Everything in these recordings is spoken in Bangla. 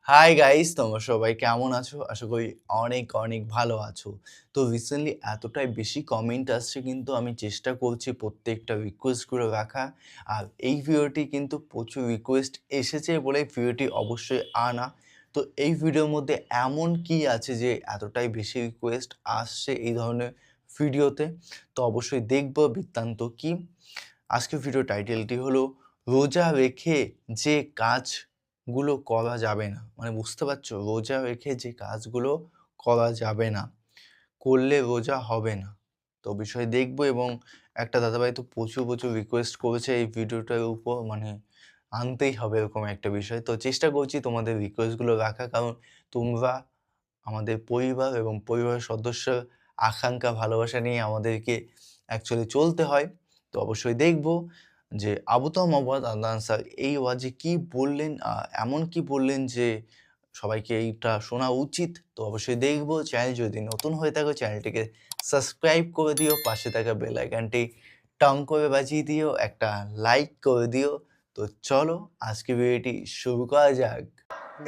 হাই গাইস, তোমরা সবাই কেমন আছো? আশা করি অনেক অনেক ভালো আছো। তো রিসেন্টলি এতটাই বেশি কমেন্ট আসছে, কিন্তু আমি চেষ্টা করছি প্রত্যেকটা রিকোয়েস্টগুলো রাখা। আর এই ভিডিওটি কিন্তু প্রচুর রিকোয়েস্ট এসেছে বলে ভিডিওটি অবশ্যই আনা। তো এই ভিডিওর মধ্যে এমন কি আছে যে এতটাই বেশি রিকোয়েস্ট আসছে এই ধরনের ভিডিওতে? তো অবশ্যই দেখব বৃত্তান্ত কি। আজকের ভিডিও টাইটেলটি হলো রোজা রেখে যে কাজগুলো করা যাবে না। মানে বুঝতে পারছো? রোজা রেখে যে কাজগুলো করা যাবে না, করলে রোজা হবে না। তো বিষয় দেখব। এবং একটা দাদাভাই তো প্রচুর রিকোয়েস্ট করেছে এই ভিডিওটার উপর, মানে আনতেই হবে এরকম একটা বিষয়। তো চেষ্টা করছি তোমাদের রিকোয়েস্টগুলো রাখা, কারণ তোমরা আমাদের পরিবার এবং পরিবারের সদস্যের আকাঙ্ক্ষা ভালোবাসা নিয়ে আমাদেরকে অ্যাকচুয়ালি চলতে হয়। তো অবশ্যই দেখব যে আবু তমা মোহাম্মদ আদনান স্যার এই ওয়াজে কি বললেন, এমন কি বললেন যে সবাইকে এইটা শোনা উচিত। তো অবশ্যই দেখব। চ্যানেল যদি নতুন হয়ে থাকো চ্যানেলটিকে সাবস্ক্রাইব করে দিও, পাশে থাকা বেল আইকনটি টং করে বাজিয়ে দিও, একটা লাইক করে দিও। তো চলো আজকে ভিডিওটি শুরু করা যাক।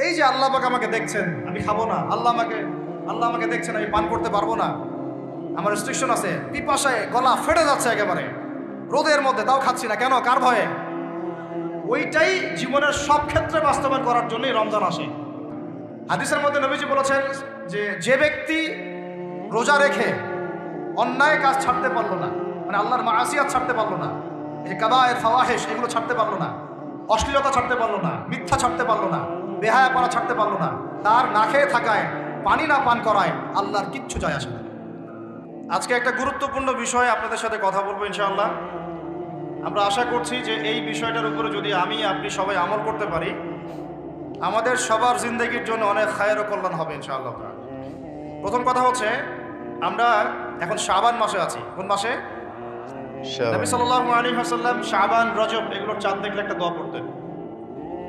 এই যে আল্লাহ পাক আমাকে দেখছেন, আমি খাবো না। আল্লাহ আমাকে দেখছেন, আমি পান করতে পারবো না। আমার রেস্ট্রিকশন আছে, পিপাসায় গলা ফেটে যাচ্ছে একেবারে রোদের মধ্যে, তাও খাচ্ছি না। কেন? কার ভয়ে? ওইটাই জীবনের সব ক্ষেত্রে বাস্তবায়ন করার জন্যই রমজান আসে। হাদিসের মধ্যে নবীজি বলেছেন যে যে ব্যক্তি রোজা রেখে অন্যায় কাজ ছাড়তে পারলো না, মানে আল্লাহর মাআসিয়াত ছাড়তে পারলো না, এই যে কাবায়ের ফাওয়াহিশ এগুলো ছাড়তে পারলো না, অশ্লীলতা ছাড়তে পারলো না, মিথ্যা ছাড়তে পারলো না, বেহায়াপনা ছাড়তে পারলো না, তার না খেয়ে থাকায়, পানি না পান করায় আল্লাহর কিচ্ছু যায় আসে না। আজকে একটা গুরুত্বপূর্ণ বিষয় আপনাদের সাথে কথা বলবো ইনশাআল্লাহ। আমরা আশা করছি যে এই বিষয়টার উপরে যদি আপনি সবাই আমল করতে পারি, আমাদের সবার জিন্দেগির জন্য অনেক খায়ের ও কল্যাণ হবে ইনশাআল্লাহ। প্রথম কথা হচ্ছে, আমরা এখন শাবান মাসে আছি। কোন মাসে? নবী সাল্লাল্লাহু আলাইহি ওয়াসাল্লাম শাবান, রজব এগুলোর চাঁদ দেখলে একটা দোয়া পড়তেন।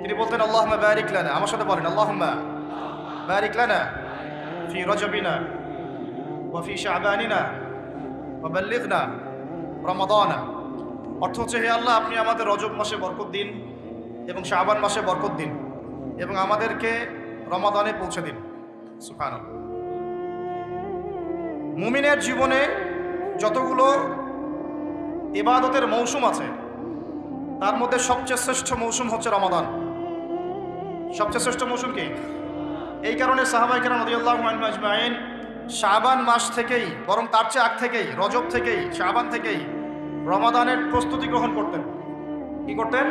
তিনি বলতেন আল্লাহুম্মা বারিক লানা, আমার সাথে বলেন আল্লাহুম্মা বারিক লানা ফি রজবিনা ওয়া ফি শাবানিনা ওয়া বাল্লিগনা রমাদানা। অর্থ হচ্ছে, হে আল্লাহ, আপনি আমাদের রজব মাসে বরকত দিন এবং শাবান মাসে বরকত দিন এবং আমাদেরকে রমাদানে পৌঁছে দিন। সুবহানাল্লাহ। মুমিনের জীবনে যতগুলো ইবাদতের মৌসুম আছে, তার মধ্যে সবচেয়ে শ্রেষ্ঠ মৌসুম হচ্ছে রমাদান। সবচেয়ে শ্রেষ্ঠ মৌসুম কি? এই কারণে সাহাবায়ে কেরাম রাদিয়াল্লাহু আনহুম আজমাইন শাবান মাস থেকেই, বরং তার চেয়ে আগ থেকেই, রজব থেকেই, শাবান থেকেই রমাদানের প্রস্তুতি গ্রহণ করতেন। কি করতেন?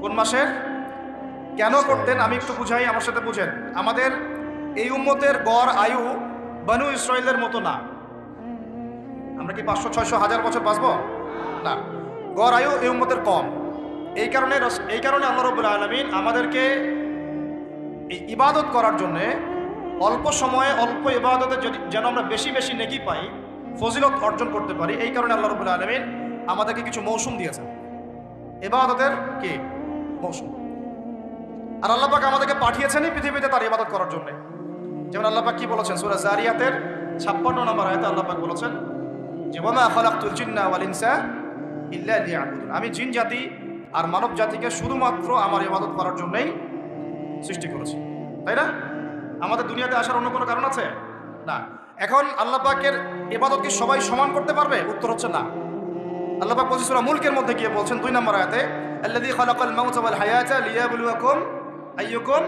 কোন মাসের? কেন করতেন আমি একটু বুঝাই, আমার সাথে বুঝেন। আমাদের এই উম্মতের গড় আয়ু বনু ইসরাইলের মতো না। আমরা কি 500, 600, 1000 বছর বাঁচবো? না। গড় আয়ু এই উম্মতের কম। এই কারণে আল্লাহ রাব্বুল আলামিন আমাদেরকে এই ইবাদত করার জন্যে অল্প সময়ে অল্প ইবাদতে যেন আমরা বেশি বেশি নেকি পাই, ফজিলত অর্জন করতে পারি, এই কারণে আল্লাহ রাব্বুল আলামিন আমাদেরকে কিছু মৌসুম দিয়েছেন, ইবাদতের কি মৌসুম। আর আল্লাহ পাক আমাদেরকে পাঠিয়েছেনই পৃথিবীতে তার ইবাদত করার জন্য। যেমন আল্লাহ পাক কি বলেছেন সূরা জারিয়াতের 56 নম্বর আয়াতে আল্লাহ পাক বলেছেন যে ওয়ামা খালাকতুল জিন্না ওয়াল ইনসা ইল্লা লিয়াবুদুন, আমি জিন জাতি আর মানব জাতিকে শুধুমাত্র আমার ইবাদত করার জন্যই সৃষ্টি করেছি। তাই না? আমাদের দুনিয়াতে আসার অন্য কোনো কারণ আছে? না। এখন আল্লাহ পাকের ইবাদত কি সবাই সমান করতে পারবে? উত্তর হচ্ছে না। আল্লাহ পাক বলেছেন সূরা মুলকের মধ্যে গিয়ে বলছেন 2 নম্বর আয়াতে, আল্লাযী খালাকাল মাউতা ওয়াল হায়াতা লিয়াবলুয়াকুম আইয়ুকুম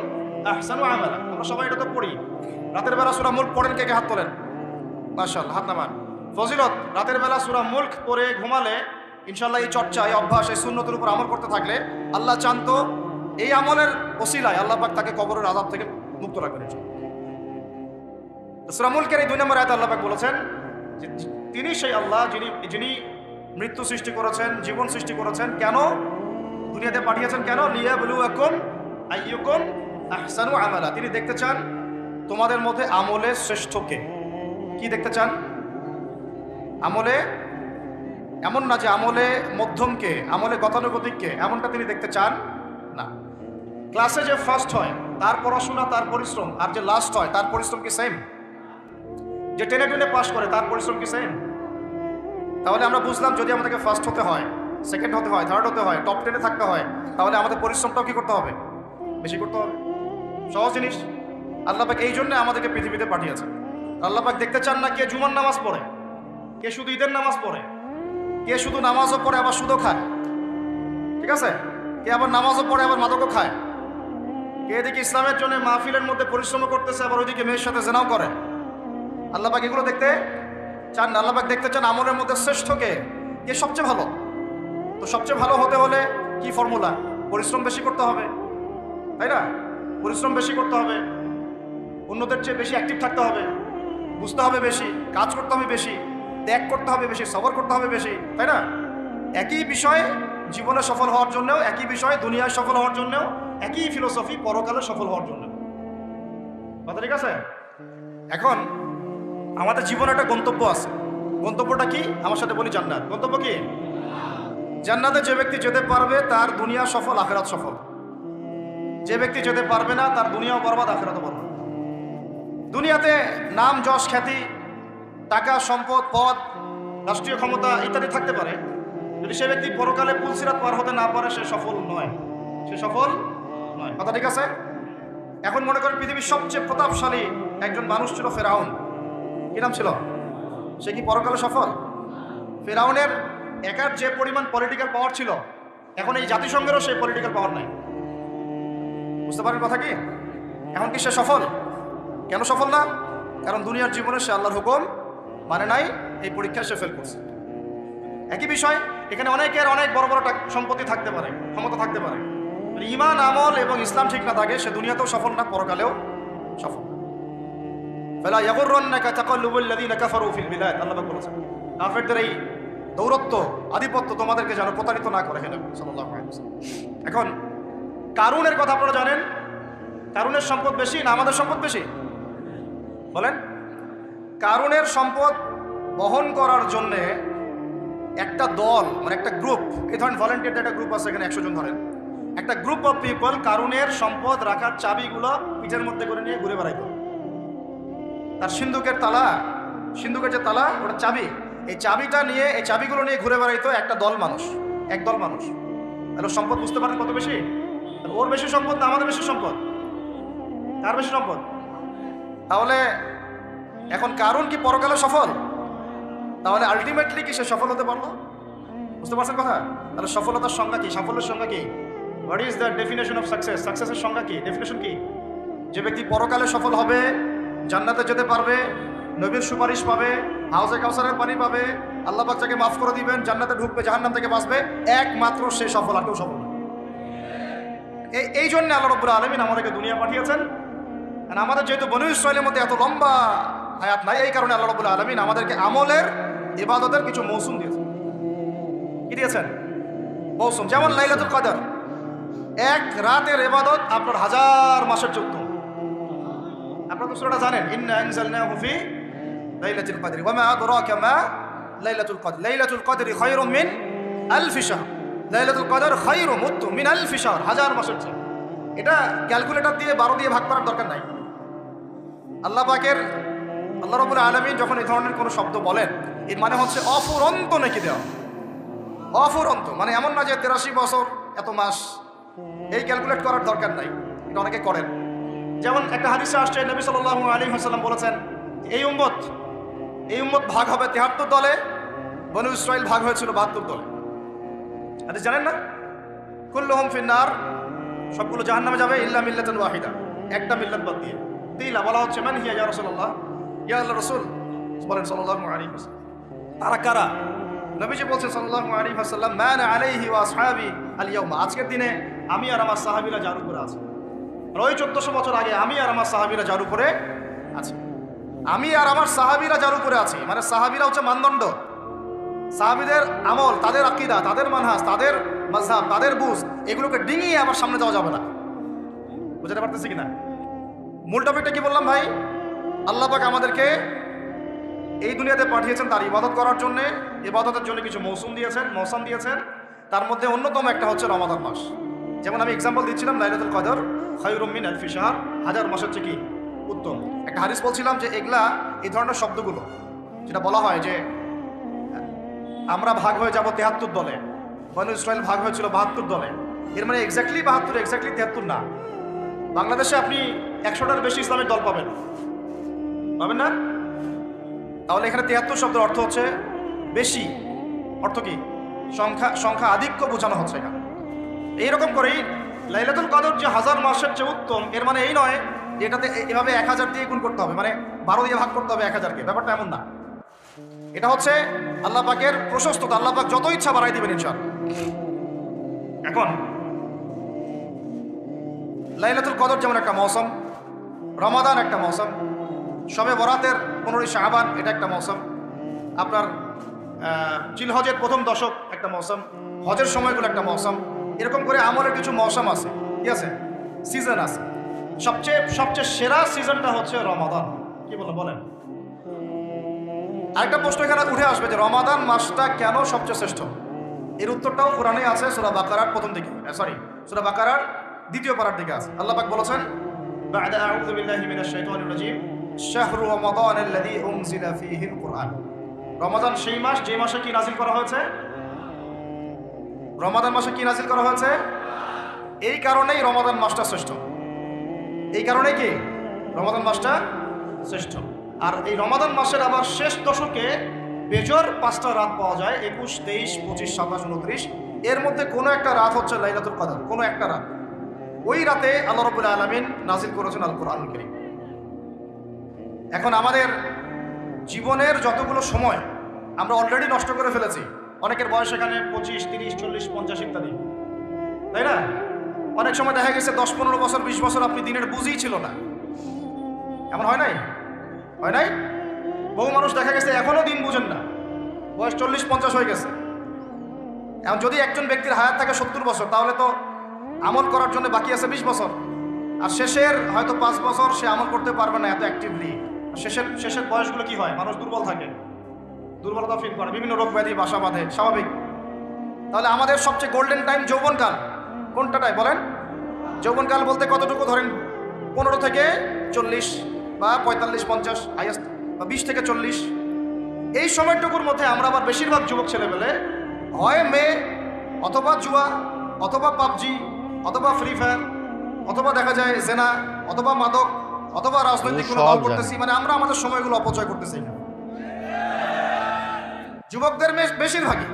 আহসানু আমালা। আমরা সবাই এটা তো পড়ি। রাতের বেলা সূরা মুলক পড়েন, কে কে হাত তোলেন? মাশাআল্লাহ, হাত নামান। ফজিলত, রাতের বেলা সূরা মুলক পড়ে ঘুমালে ইনশাআল্লাহ এই চর্চা, এই অভ্যাস, এই সুন্নতের উপর আমল করতে থাকলে আল্লাহ চান তো এই আমলের ওসিলায় আল্লাহ পাক তাকে কবরের আযাব থেকে মুক্ত রাখবেন। সূরা মুলকের এই 2 নম্বর আয়াতে আল্লাহ পাক বলেছেন যে তিনি সেই আল্লাহ যিনি মৃত্যু সৃষ্টি করেছেন, জীবন সৃষ্টি করেছেন। কেন দুনিয়াতে পাঠিয়েছেন? কেন? লিয়াবলুয়াকুম আইয়ুকুম আহসানু আমালা। তিনি দেখতে চান তোমাদের মধ্যে আমলে শ্রেষ্ঠ কে। কি দেখতে চান? আমলে, এমন না যে আমলে মধ্যম কে, আমলে গতানুগতিক কে, এমনটা তিনি দেখতে চান না। ক্লাসে যে ফার্স্ট হয় তার পড়াশোনা, তার পরিশ্রম, আর যে লাস্ট হয় তার পরিশ্রম কি সেম? যে টেনে টেনে পাস করে তার পরিশ্রম কি সেম? তাহলে আমরা বুঝলাম, যদি আমাদেরকে ফার্স্ট হতে হয়, সেকেন্ড হতে হয়, থার্ড হতে হয়, টপ 10-এ থাকতে হয়, তাহলে আমাদের পরিশ্রমটাও কি করতে হবে? বেশি করতে হবে। সহজ জিনিস। আল্লাহ পাক এই জন্য আমাদেরকে পৃথিবীতে পাঠিয়েছেন। আল্লাহ পাক দেখতে চান না কে জুমার নামাজ পড়ে, কে শুধু ঈদের নামাজ পড়ে, কে শুধু নামাজও পড়ে আবার সুদও খায়, ঠিক আছে, কে আবার নামাজও পড়ে আবার মাদকও খায়, কে এদিকে ইসলামের জন্য মাহফিলের মধ্যে পরিশ্রম করতেছে আবার ওইদিকে মেয়ের সাথে জেনাও করে। আল্লাহ পাক এগুলো দেখতে চান না। আল্লাহ পাক দেখতে চান আমলের মধ্যে শ্রেষ্ঠ কে, কে সবচেয়ে ভালো। তো সবচেয়ে ভালো হতে হলে কি ফর্মুলা? পরিশ্রম বেশি করতে হবে, তাই না? পরিশ্রম বেশি করতে হবে, অন্যদের চেয়ে বেশি অ্যাক্টিভ থাকতে হবে, বুঝতে হবে বেশি, কাজ করতে হবে বেশি, ত্যাগ করতে হবে বেশি, সবর করতে হবে বেশি, তাই না? একই বিষয়ে জীবনে সফল হওয়ার জন্যও, একই বিষয়ে দুনিয়ায় সফল হওয়ার জন্যও, একই ফিলোসফি পরকালে সফল হওয়ার জন্য। কথা ঠিক আছে? এখন আমাদের জীবনে একটা গন্তব্য আছে। গন্তব্যটা কি? আমার সাথে বলি জান্নাত। গন্তব্য কি? জান্নাতে যে ব্যক্তি যেতে পারবে তার দুনিয়া সফল, আখিরাত সফল। যে ব্যক্তি যেতে পারবে না তার দুনিয়াও বরবাদ, আখিরাতও বরবাদ। দুনিয়াতে নাম, যশ, খ্যাতি, টাকা, সম্পদ, পদ, রাষ্ট্রীয় ক্ষমতা ইত্যাদি থাকতে পারে, যদি সে ব্যক্তি পরকালে পুলসিরাত পার হতে না পারে সে সফল নয়, সে সফল নয়। কথা ঠিক আছে? এখন মনে করেন পৃথিবীর সবচেয়ে প্রতাপশালী একজন মানুষ ছিল ফেরাউন। কি নাম ছিল? সে কি পরকালে সফল? ফেরাউনের একার যে পরিমাণ পলিটিক্যাল পাওয়ার ছিল, এখন এই জাতিসংঘেরও সেই পলিটিক্যাল পাওয়ার নাই। বুঝতে পারেন কথা কি? এখন কি সে সফল? কেন সফল না? কারণ দুনিয়ার জীবনে সে আল্লাহর হুকুম মানে নাই, এই পরীক্ষায় সে ফেল করছে। একই বিষয় এখানে অনেকের অনেক বড় বড় সম্পত্তি থাকতে পারে, ক্ষমতা থাকতে পারে, ঈমান, আমল এবং ইসলাম ঠিক না থাকে, সে দুনিয়াতেও সফল না, পরকালেও সফল। ফালা ইয়াগুররান্নাকা তাকাল্লুবুল্লাযীনা কাফারু ফিল বিলাদ। আল্লাহ পাক বলেছেন কাফেরদের এই দৌরত্ব, আধিপত্য তোমাদেরকে যেন প্রতারিত না করে। সাল্লাল্লাহু আলাইহি ওয়াসাল্লাম। এখন কারুনের কথা আপনারা জানেন, কারুনের সম্পদ বেশি না আমাদের সম্পদ বেশি? বলেন। কারুনের সম্পদ বহন করার জন্যে একটা দল, মানে একটা গ্রুপ, এই ধরেন ভলেন্টিয়ারদের একটা গ্রুপ আছে, এখানে 100 জন ধরেন, একটা গ্রুপ অফ পিপল কারুনের সম্পদ রাখার চাবিগুলো পিঠের মধ্যে করে নিয়ে ঘুরে বেড়াইত। তার সিন্ধুকের তালা, সিন্ধুকের যে তালা, ওটা চাবি, এই চাবিটা নিয়ে, এই চাবিগুলো নিয়ে ঘুরে বেড়াইতো একটা দল মানুষ, একদল মানুষ। তাহলে সম্পদ বুঝতে পারেন কত বেশি? ওর বেশি সম্পদ না আমাদের বেশি সম্পদ? কার বেশি সম্পদ? তাহলে এখন কারুন কি পরকালে সফল? তাহলে আলটিমেটলি কি সে সফল হতে পারলো? বুঝতে পারছেন কথা? তাহলে সফলতার সংজ্ঞা কি? সাফল্যের সংজ্ঞা কি? What is the definition of success? সাকসেসের সংজ্ঞা কি? ডেফিনেশন কি? যে ব্যক্তি পরকালে সফল হবে, জান্নাতে যেতে পারবে, নবীর সুপারিশ পাবে, হাউজে কাউসারের পানি পাবে, আল্লাহ পাক তাকে মাফ করে দিবেন, জান্নাতে ঢুকবে, জাহান্নাম থেকে বাঁচবে, একমাত্র সে সফল, আর কেউ সফল না। এই জন্য আল্লাহ রাব্বুল আলামিন আমাদেরকে দুনিয়া পাঠিয়েছেন। আর আমাদের যেহেতু বনু ইসরাইলের মধ্যে এত লম্বা হায়াত নাই, এই কারণে আল্লাহ রাব্বুল আলামিন আমাদেরকে আমলের, ইবাদতের কিছু মৌসুম দিয়েছেন। কি দিয়েছেন? মৌসুম। যেমন লাইলাতুল কদর, এক রাতের ইবাদত আপনার 1000 মাসের যুদ্ধ। আপনারা তো সূরাটা জানেন, ইন্না আনজালনাহু ফি লাইলাতুল কদর ওয়া মা আদরাকা মা লাইলাতুল কদর। লাইলাতুল কদরি খায়রুম মিন আলফি শাহর। লাইলাতুল কদর খায়রুম উত্তম মিন আলফি শাহর, 1000 মাসের চেয়ে। এটা ক্যালকুলেটর দিয়ে 12 দিয়ে ভাগ করার দরকার নাই। আল্লাহ পাকের, আল্লাহ রাব্বুল আলামিন যখন এই ধরনের কোনো শব্দ বলেন, এর মানে হচ্ছে অফুরন্ত নেকি দেওয়া। অফুরন্ত মানে এমন না যে 83 বছর এত মাস, এই ক্যালকুলেট করার দরকার নাই। এটা অনেকে করেন। যেমন একটা হাদিসে আসছে, নবী সাল্লাল্লাহু আলাইহি ওয়াসাল্লাম বলেছেন, এই উম্মত ভাগ হবে 73 দলে, বনু ইসরাইল ভাগ হয়েছিল 72 দলে। হাদিস জানেন না? কুল্লুহুম ফিন্নার, সবগুলো জাহান্নামে যাবে, ইল্লা মিল্লাতান ওয়াহিদা, একটা মিল্লাত বাদ দিয়ে। তিলা বলা হচ্ছে, মান হিয়া ইয়া রাসূলুল্লাহ, ইয়া আল্লাহর রাসূল বলেন সাল্লাল্লাহু আলাইহি ওয়াসাল্লাম, তারা কারা? নবীজি বলছেন সাল্লাল্লাহু আলাইহি ওয়াসাল্লাম, মান আলাইহি ওয়া আসহাবি আল ইয়াউমা, আজকের দিনে আমি আর আমার সাহাবীরা যার উপরে আছে। আর ওই 1400 বছর আগে আমি আর আমার সাহাবীরা যার উপরে আছে, আমি আর আমার সাহাবীরা যার উপরে আছি, মানে সাহাবীরা হচ্ছে মানদণ্ড। সাহাবীদের আমল, তাদের আকীদা, তাদের মানহাজ, তাদের মাযহাব, তাদের বুঝ, এগুলোকে ডিঙিয়ে আমার সামনে যাওয়া যাবে না। বুঝতে পারতেছি কিনা? মূল টপিকটা কি বললাম ভাই? আল্লাহ পাক আমাদেরকে এই দুনিয়াতে পাঠিয়েছেন তার ইবাদত করার জন্য। ইবাদতের জন্য কিছু মৌসুম দিয়েছেন। তার মধ্যে অন্যতম একটা হচ্ছে রমাদান মাস। যেমন আমি এক্সাম্পল দিচ্ছিলাম, লাইলাতুল কদর খায়রুম মিন আলফি শাহর, 1000 মাসের চেয়ে কি উত্তম। একটা হাদিস বলছিলাম যে এগুলা, এই ধরনের শব্দগুলো যেটা বলা হয় যে আমরা ভাগ হয়ে যাব 73 দলে, বনু ইসরাইল ভাগ হয়েছিল 72 দলে, এর মানে এক্স্যাক্টলি 72, এক্স্যাক্টলি 73 না। বাংলাদেশে আপনি 100টার বেশি ইসলামিক দল পাবেন, পাবেন না? তাহলে এখানে 73 শব্দের অর্থ হচ্ছে বেশি। অর্থ কি? সংখ্যা আধিক্য বোঝানো হচ্ছে এখানে। এইরকম করেই লাইলাতুল কদর যে 1000 মাসের চেয়ে উত্তম, এর মানে এই নয় যে এটাতে এভাবে 1000 দিয়ে গুণ করতে হবে, মানে 12 দিয়ে ভাগ করতে হবে 1000কে, ব্যাপারটা এমন না। এটা হচ্ছে আল্লাহ পাকের প্রশস্ততা, আল্লাহ পাক যত ইচ্ছা বাড়াই দিবেন ইনশাআল্লাহ। এখন লাইলাতুল কদর যেমন একটা মৌসুম, রমাদান একটা মৌসুম, শবে বরাতের 15ই শাবান এটা একটা মৌসুম, আপনার জিলহজের প্রথম দশক একটা মৌসুম, হজের সময়গুলো একটা মৌসুম, এরকম করে আমলের কিছু মৌসুম আছে, কি আছে? সিজন আছে। সবচেয়ে সেরা সিজনটা হচ্ছে রমাদান। কি বলেন? আরেকটা প্রশ্ন এখানে উঠে আসবে যে রমাদান মাসটা কেন সবচেয়ে শ্রেষ্ঠ? এর উত্তরটাও কোরআনে আছে, সূরা বাকারার প্রথম দিকে, সূরা বাকারার 2য় পারার দিকে আছে। আল্লাহ পাক বলেছেন, বা'দা আউযু বিল্লাহি মিনাশ শাইতানির রাজীম, শাহরু রমাদানাল্লাযী উনজিলা ফীহিল কুরআন। রমাদান সেই মাস যে মাসে কি নাজিল করা হয়েছে? রমাদান মাসে কি নাজিল করা হয়েছে? এই কারণেই রমাদান মাসটা শ্রেষ্ঠ। এই কারণেই কি রমাদান মাসটা শ্রেষ্ঠ। আর এই রমাদান মাসের আবার শেষ দশকে বেজোর 5টা রাত পাওয়া যায়, 21, 23, 25, 27, 29। এর মধ্যে কোনো একটা রাত হচ্ছে লাইলাতুল কদর, কোনো একটা রাত। ওই রাতে আল্লাহ রাব্বুল আলামিন নাজিল করেছেন আল কোরআনুল কারীম। এখন আমাদের জীবনের যতগুলো সময় আমরা অলরেডি নষ্ট করে ফেলেছি। অনেকের বয়স এখানে 25, 30, 40, 50 ইত্যাদি, তাই না? অনেক সময় দেখা গেছে 10, 15 বছর, 20 বছর আপনি দিনের বুঝেই ছিল না। এমন হয় নাই? হয় নাই? বহু মানুষ দেখা গেছে এখনো দিন বুঝেন না, বয়স 40, 50 হয়ে গেছে। এখন যদি একজন ব্যক্তির হায়াত থাকে 70 বছর, তাহলে তো আমল করার জন্য বাকি আছে 20 বছর। আর শেষের হয়তো 5 বছর সে আমল করতে পারবে না এত অ্যাক্টিভলি। শেষের বয়সগুলো কি হয়? মানুষ দুর্বল থাকে, দুর্বলতা ফিল করে, বিভিন্ন রোগ ব্যাধি বাসা বাঁধে, স্বাভাবিক। তাহলে আমাদের সবচেয়ে গোল্ডেন টাইম যৌবনকাল কোনটাটাই বলেন? যৌবনকাল বলতে কতটুকু ধরেন? 15 থেকে 40 বা 45, 50 হাইয়েস্ট, বা 20 থেকে 40। এই সময়টুকুর মধ্যে আমরা আবার বেশিরভাগ যুবক ছেলেমেলে হয় মেয়ে, অথবা জুয়া, অথবা পাবজি, অথবা ফ্রি ফায়ার, অথবা দেখা যায় জেনা, অথবা মাদক, অথবা রাজনৈতিক কোনো দল করতেছি। মানে আমরা আমাদের সময়গুলো অপচয় করতেছি যুবকদের বেশিরভাগই।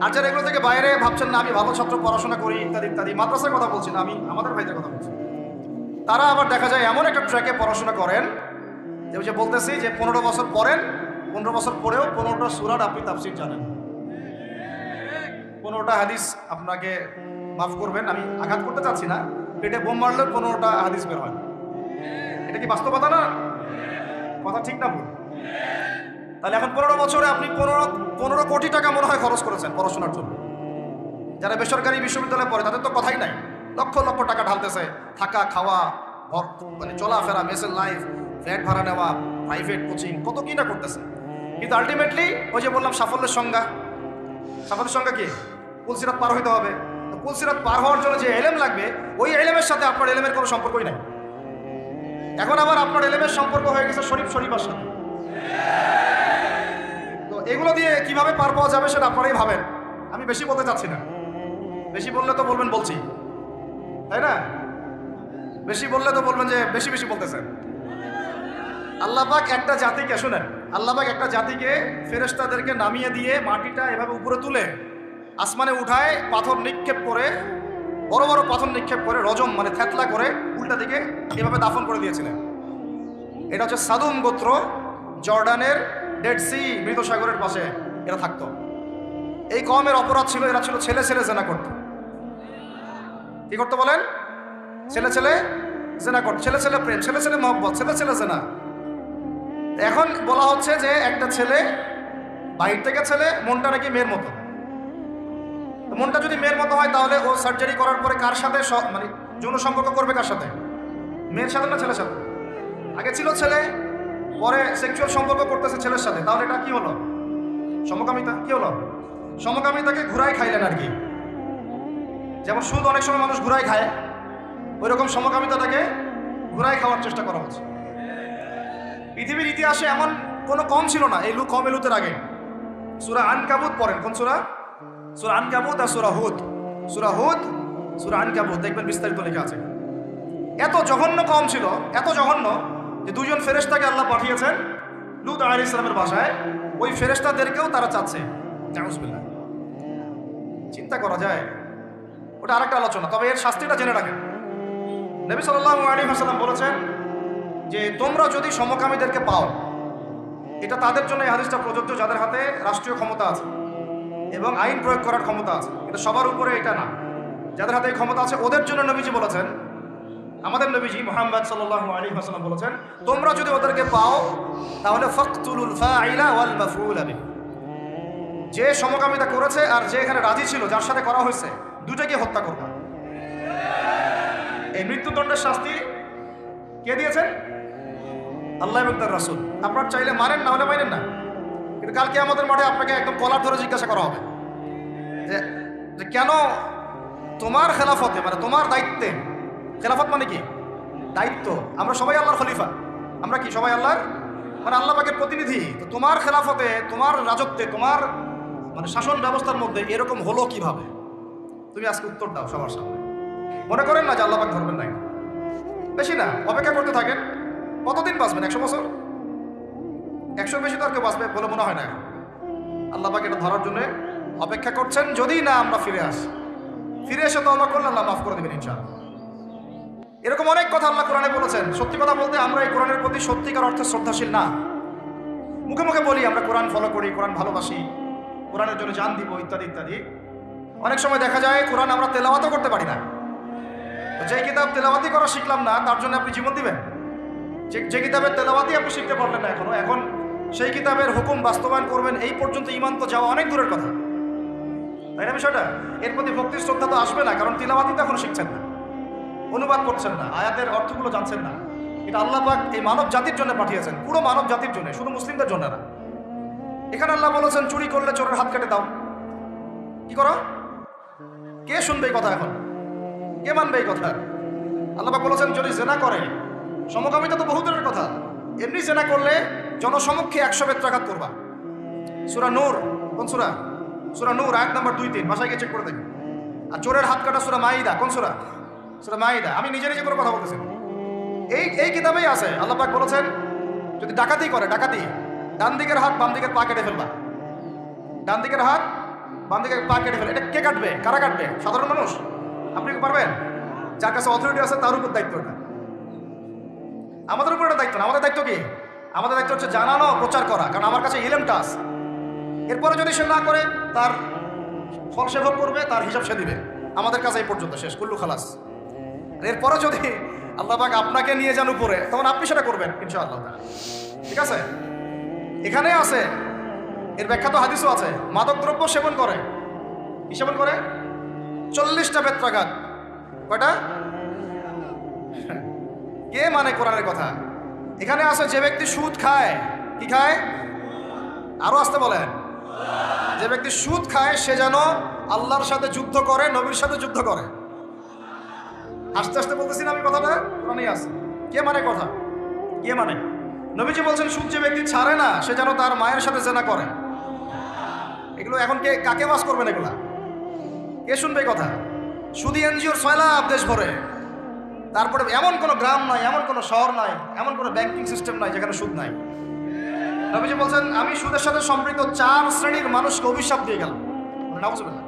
আর যারা এগুলো থেকে বাইরে ভাবছেন না আমি ভালো ছাত্র, পড়াশোনা করি ইত্যাদি ইত্যাদি, মাদ্রাসার কথা বলছি না, আমি আমাদের ভাইদের কথা বলছি, তারা আবার দেখা যায় এমন একটা ট্র্যাকে পড়াশোনা করেন যে বলতেছি যে 15 বছর পড়েন, 15 বছর পরেও 15টা সূরার আপনি তাফসীর জানেন, 15টা হাদিস। আপনাকে মাফ করবেন, আমি আঘাত করতে চাচ্ছি না, পেটে বোম মারলেও 15টা হাদিস বের হয়। এটা কি বাস্তবতা না? কথা ঠিক না ভুল? তাহলে এখন 15 বছরে আপনি 15 কোটি টাকা মনে হয় খরচ করেছেন পড়াশোনার জন্য। যারা বেসরকারি বিশ্ববিদ্যালয়ে পড়ে তাদের তো কথাই নাই, লক্ষ লক্ষ টাকা ঢালতেছে, থাকা খাওয়া, মানে চলাফেরা, মেসের লাইফ, ফ্ল্যাট ভাড়া নেওয়া, প্রাইভেট কোচিং, কত কি না করতেছে। কিন্তু আলটিমেটলি ওই যে বললাম সাফল্যের সংজ্ঞা কি? পুলসিরাত পার হইতে হবে। তো পুলসিরাত পার হওয়ার জন্য যে এলেম লাগবে, ওই এলেমের সাথে আপনার এলেমের কোনো সম্পর্কই নাই। এখন আবার আপনার এলেমের সম্পর্ক হয়ে গেছে শরীফার সাথে। তো এগুলো দিয়ে কিভাবে পার পাওয়া যাবে সেটা আপনারাই ভাবেন, আমি বেশি বলতে চাচ্ছি না। বেশি বললে তো বলবেন বলছি, তাই না? বেশি বললে তো বলবেন যে বেশি বেশি বলতেছেন। আল্লাহ পাক একটা জাতিকে, শুনেন, আল্লাহ পাক একটা জাতিকে ফেরেশতাদেরকে নামিয়ে দিয়ে মাটিটা এভাবে উপরে তুলে আসমানে উঠায়, পাথর নিক্ষেপ করে, বড় বড় পাথর নিক্ষেপ করে, রজম মানে থেতলা করে উল্টা দিকে এভাবে দাফন করে দিয়েছিলেন। এটা হচ্ছে সাদুম গোত্র, জর্ডানের ডেড সি, মৃত সাগরের পাশে এরা থাকতো। এই কওমের অপরাধ ছিল, এরা ছিল ছেলে ছেলে জেনা করত। কি করতো বলেন? ছেলে ছেলে জেনা করত, ছেলে ছেলে প্রেম, ছেলে ছেলে মহব্বত, ছেলে ছেলে জেনা। এখন বলা হচ্ছে যে একটা ছেলে, বাহির থেকে ছেলে, মনটা নাকি মেয়ের মতো। মনটা যদি মেয়ের মতো হয় তাহলে ও সার্জারি করার পরে কার সাথে মানে যৌন সম্পর্ক করবে? কার সাথে? মেয়ের সাথে না ছেলের সাথে? আগে ছিল ছেলে, পরে সেক্সুয়াল সম্পর্ক করতেছে ছেলের সাথে, তাহলে এটা কি হলো? সমকামিতা। কি হলো? সমকামিতাকে ঘুরাই খাইলেন আর কি। যেমন সুদ অনেক সময় মানুষ ঘুরাই খায়, ওই রকম সমকামিতাটাকে ঘুরাই খাওয়ার চেষ্টা করা হচ্ছে। পৃথিবীর ইতিহাসে এমন কোনো কম ছিল না এই কম এলুতের আগে। সূরা আনকাবুত পড়েন, কোন সূরা? সূরা আনকাবুত আর সূরা হুদ। সূরা হুদ, সূরা আনকাবুত, দেখবেন বিস্তারিত লেখা আছে। এত জঘন্য কম ছিল, এত জঘন্য যে দুজন ফেরেশতাকে আল্লাহ পাঠিয়েছেন লূত আলাইহিস সালামের ভাষায়, ওই ফেরেশতাদেরকেও তারা চাচ্ছে। নাউজুবিল্লাহ। চিন্তা করা যায়, ওটা আরেকটা আলোচনা। তবে এর শাস্তিটা জেনে রাখেন। নবী সাল্লাল্লাহু আলাইহি ওয়াসাল্লাম বলেছেন যে তোমরা যদি সমকামীদেরকে পাও, এটা তাদের জন্য এই হাদিসটা প্রযোজ্য যাদের হাতে রাষ্ট্রীয় ক্ষমতা আছে এবং আইন প্রয়োগ করার ক্ষমতা আছে। এটা সবার উপরে এটা না, যাদের হাতে এই ক্ষমতা আছে ওদের জন্য নবীজি বলেছেন, আমাদের নবীজি মুহাম্মদ সাল্লাল্লাহু আলাইহি ওয়াসাল্লাম বলেছেন, তোমরা যদি ওদেরকে পাও তাহলে ফাকতুলুল ফাইলা ওয়াল মাফউলা বিহি, যে সমকামিতা করেছে আর যে এখানে রাজি ছিল, যার সাথে করা হয়েছে, দুটোকে হত্যা করবে। এই মৃত্যুদণ্ডের শাস্তি কে দিয়েছেন? আল্লাহ এবং তার রাসূল। আপনার চাইলে মানেন, না হলে মানেন না, কিন্তু কালকে আমাদের মাঠে আপনাকে একদম কলার ধরে জিজ্ঞাসা করা হবে যে কেন তোমার খেলাফতে, মানে তোমার দায়িত্বে, খেলাফত মানে কি? দায়িত্ব। আমরা সবাই আল্লাহর খলিফা, আমরা কি সবাই আল্লাহর, মানে আল্লাহ পাকের প্রতিনিধি। তো তোমার খেলাফতে, তোমার রাজত্বে, তোমার মানে শাসন ব্যবস্থার মধ্যে এরকম হলো কিভাবে? তুমি আজকে উত্তর দাও সবার সামনে। মনে করেন না যে আল্লাহ পাক ধরবেন নাই, বেশি না, অপেক্ষা করতে থাকেন। কতদিন বাঁচবেন? 100 বছর? 100 বেশি তো আর কেউ বাঁচবে বলে মনে হয় না। আল্লাহ পাক এটা ধরার জন্য অপেক্ষা করছেন, যদি না আমরা ফিরে আসি। ফিরে এসে তওবা করলে আল্লাহ মাফ করে দেবেন ইনশাআল্লাহ। এরকম অনেক কথা আল্লাহ কোরআনে বলেছেন। সত্যি কথা বলতে আমরা এই কোরআনের প্রতি সত্যিকার অর্থে শ্রদ্ধাশীল না। মুখে মুখে বলি আমরা কোরআন ফলো করি, কোরআন ভালোবাসি, কোরআনের জন্য জান দিব, ইত্যাদি ইত্যাদি। অনেক সময় দেখা যায় কোরআন আমরা তেলাওয়াতও করতে পারি না। যে কিতাব তেলাওয়াতি করা শিখলাম না, তার জন্য আপনি জীবন দিবেন? যে কিতাবের তেলাওয়াতি আপনি শিখতে পারলেন না এখনো, এখন সেই কিতাবের হুকুম বাস্তবায়ন করবেন, এই পর্যন্ত ঈমান তো যাওয়া অনেক দূরের কথা, তাই না বিষয়টা? এর প্রতি ভক্তি শ্রদ্ধা তো আসবে না, কারণ তিলাওয়াতি তো এখনো শিখছেন না, অনুবাদ করছেন না, আয়াতের অর্থগুলো জানছেন না। এটা আল্লাহ পাক এই মানব জাতির জন্য পাঠিয়েছেন, পুরো মানব জাতির জন্য, শুধু মুসলিমদের জন্য না। এখানে আল্লাহ বলেছেন চুরি করলে চোরের হাত কেটে দাও। কি করো? কে শুনবে এই কথা? এখন কে মানবে এই কথা? আল্লাহ পাক বলেছেন যদি জেনা করে, সমকামিতা তো বহু দূরের কথা, এমনি জেনা করলে জনসমক্ষে 100 বেত্রাঘাত করবা। সূরা নূর, কোন সূরা? সূরা নূর আয়াত নাম্বার 2-3, ভাষায় গিয়ে চেক করে দেখুন। আর চোরের হাত কাটা সূরা মাইদা, কোন সূরা? সূরা মাইদা। আমি নিজে নিজে করে কথা বলতেছি, এই কিতাবেই আছে। আল্লাহ পাক বলেছেন যদি ডাকাতি করে, ডাকাতি, ডান দিকের হাত বাম দিকের পা কেটে ফেলবা। ডান দিকের হাত বাম দিকের পা কেটে ফেলে। এটা কে কাটবে? কারা কাটবে? সাধারণ মানুষ? আপনি কি পারবেন? যার কাছে অথরিটি আছে তার উপর দায়িত্ব এটা। আমাদের উপর এটা দায়িত্ব না। আমাদের দায়িত্ব কি? আমাদের দায়িত্ব হচ্ছে জানানো, প্রচার করা, কারণ আমার কাছে ইলমটা আছে। এরপরে যদি সে না করে, তার ফল সে ভোগ করবে, তার হিসাব সে দিবে। আমাদের কাছে এই পর্যন্ত শেষ, কুল্লু খালাস। এরপরে যদি আল্লাহ পাক আপনাকে নিয়ে যান উপরে, তখন আপনি সেটা করবেন ইনশাআল্লাহ। ঠিক আছে? এখানে আছে, এর ব্যাখ্যা তো হাদিসও আছে। মাদক দ্রব্য সেবন করে, কি সেবন করে? 40টা বেত্রাঘাত। কয়টা? কে মানে কোরআনের কথা? এখানে আছে যে ব্যক্তি সুদ খায়, কি খায়? আরো আসতে বলেন। যে ব্যক্তি সুদ খায় সে যেন আল্লাহর সাথে যুদ্ধ করে, নবীর সাথে যুদ্ধ করে। আস্তে আস্তে বলতেছি না আমি কথাটা, কোরআনেই আছে। কে মানে কথা? কে মানে? নবীজি বলছেন সুদ যে ব্যক্তি ছাড়ে না সে যেন তার মায়ের সাথে জেনা করে। এগুলো এখন কে কাকে বাস করবেন? এগুলা কে শুনবে কথা? সুদি এনজিওর সয়লাভ দেশ ভরে, তারপরে এমন কোনো গ্রাম নাই, এমন কোনো শহর নাই, এমন কোনো ব্যাংকিং সিস্টেম নাই যেখানে সুদ নাই। নবীজি বলছেন আমি সুদের সাথে সম্পৃক্ত 4 শ্রেণীর মানুষকে অভিশাপ দিয়ে গেলাম। নাউজুবিল্লাহ।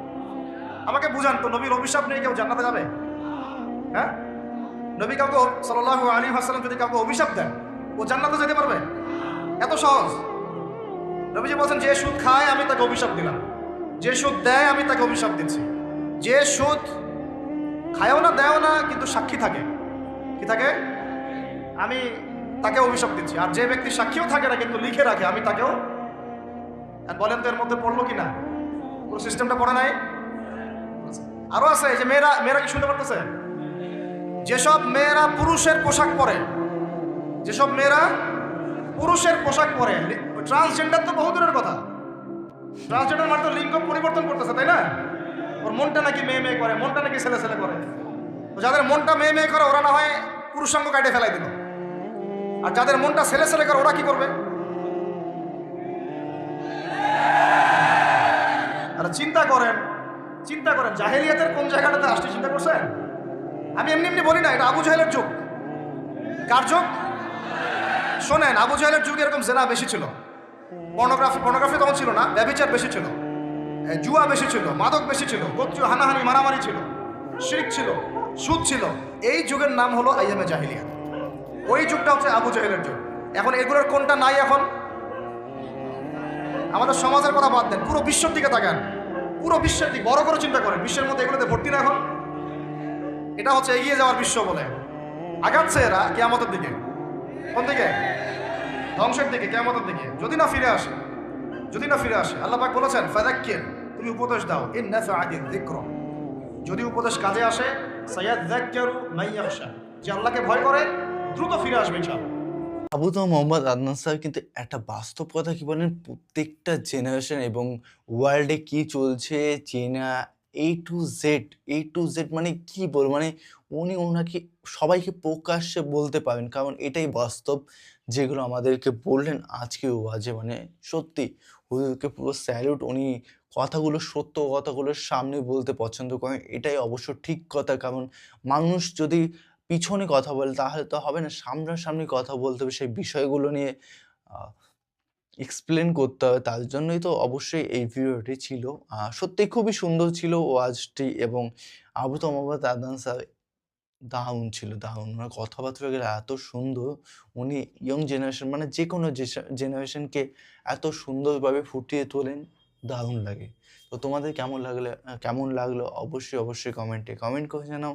আমাকে বুঝান তো, নবীর অভিশাপ নিয়ে কেউ জান্নাতে যাবে? হ্যাঁ? নবী কাউকে সাল্লাল্লাহু আলাইহি ওয়াসাল্লাম যদি কাউকে অভিশাপ দেন, ও জান্নাতে যেতে পারবে? এত সহজ? নবীজি বলছেন যে সুদ খায় আমি তাকে অভিশাপ দিলাম, যে সুদ দেয় আমি তাকে অভিশাপ দিচ্ছি। যে সুদ খায়ও না, দেয়ও না, কিন্তু সাক্ষী থাকে, কি থাকে, আমি তাকে অভিশাপ দিচ্ছি। আর যে ব্যক্তি সাক্ষীও থাকে না কিন্তু লিখে রাখে, আমি তাকেও। বলেন তো এর মধ্যে পড়লো কিনা? পুরো সিস্টেমটা পড়ে নাই? আরো আছে এই যে মেয়েরা কি শুনতে পারতেছে? যেসব মেয়েরা পুরুষের পোশাক পরে, যেসব মেয়েরা পুরুষের পোশাক পরে, ট্রান্সজেন্ডার তো বহু দূরের কথা। ট্রান্সজেন্ডার মানে তো লিঙ্গ পরিবর্তন করতেছে, তাই না? ওর মনটা নাকি মেয়ে মেয়ে করে, মনটা নাকি ছেলে ছেলে করে। যাদের মনটা মেয়ে মেয়ে করে ওরা না হয় পুরুষাঙ্গ কাটে ফেলাই দিল, আর যাদের মনটা ছেলে ছেলে করে ওরা কি করবে? আর চিন্তা করেন জাহেলিয়াতের কোন জায়গাটাতে আসছে চিন্তা করছেন? আমি এমনি এমনি বলি না, এটা আবু জাহেলের যুগ। কার যুগ? শোনেন, আবু জাহেলের যুগে এরকম জেনা বেশি ছিল, পর্নোগ্রাফি তখন ছিল না, ব্যভিচার বেশি ছিল, জুয়া বেশি ছিল, মাদক বেশি ছিল, গোত্রীয় হানাহানি মারামারি ছিল, শিরক ছিল, সুদ ছিল। এই যুগের নাম হলো আইয়ামে জাহিলিয়া। ওই যুগটা হচ্ছে আবু জাহেলের যুগ। এখন এগুলোর কোনটা নাই? এখন আমাদের সমাজের কথা বাদ দেন, পুরো বিশ্বের দিকে তাকান, পুরো বিশ্বের দিকে বড় করে চিন্তা করেন, বিশ্বের মধ্যে এগুলোতে ভর্তি না এখন? এটা হচ্ছে এগিয়ে যাওয়ার বিশ্ব বলে। আগাচ্ছে এরা কিয়ামতের দিকে। কোন দিকে? ধ্বংসের দিকে, কিয়ামতের দিকে, যদি না ফিরে আসে, যদি না ফিরে আসে। আল্লাহ পাক বলেছেন, ফাযাক্কির, তুমি উপদেশ দাও, ইন নাফআতিয যিকরা, যদি উপদেশ কাজে আসে, সায়াযাক্কারু মান ইয়াখশা, যে আল্লাহকে ভয় করে দ্রুত ফিরে আসবে ইনশাআল্লাহ। আবু তো মোহাম্মদ আদনান সাহেব কিন্তু একটা বাস্তব কথা কি বলেন, প্রত্যেকটা জেনারেশন এবং ওয়ার্ল্ডে কি চলছে চীনা এ টু জেড মানে কি বলবো, মানে উনি ওনাকে সবাইকে প্রকাশ্যে বলতে পারেন, কারণ এটাই বাস্তব যেগুলো আমাদেরকে বললেন আজকে ওয়াজে। মানে সত্যি হুজুরকে পুরো স্যালুট, উনি কথাগুলো সত্য কথাগুলো সামনে বলতে পছন্দ করেন, এটাই অবশ্য ঠিক কথা। কারণ মানুষ যদি পিছনে কথা বলে তাহলে তো হবে না, সামনাসামনি কথা বলতে হবে, সেই বিষয়গুলো নিয়ে আ এক্সপ্লেন করতে হবে। তার জন্যই তো অবশ্যই এই ভিডিওটি ছিল। সত্যিই খুবই সুন্দর ছিল ওয়াজটি, এবং আবু তমাবাত আদনান স্যার দারুণ ছিল, দারুণ। উনার কথাবার্তাগুলো এত সুন্দর। উনি ইয়ং জেনারেশন মানে যেকোনো জেনারেশনকে এত সুন্দরভাবে ফুটিয়ে তোলেন, দারুণ লাগে। তো তোমাদের কেমন লাগলো অবশ্যই কমেন্টে কমেন্ট করে জানাও,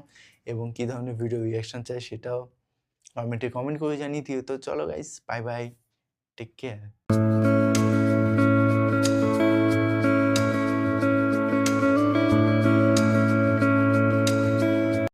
এবং কী ধরনের ভিডিও রিঅ্যাকশন চাই সেটাও কমেন্টে কমেন্ট করে জানিয়ে দিও। তো চলো guys, bye bye, take care.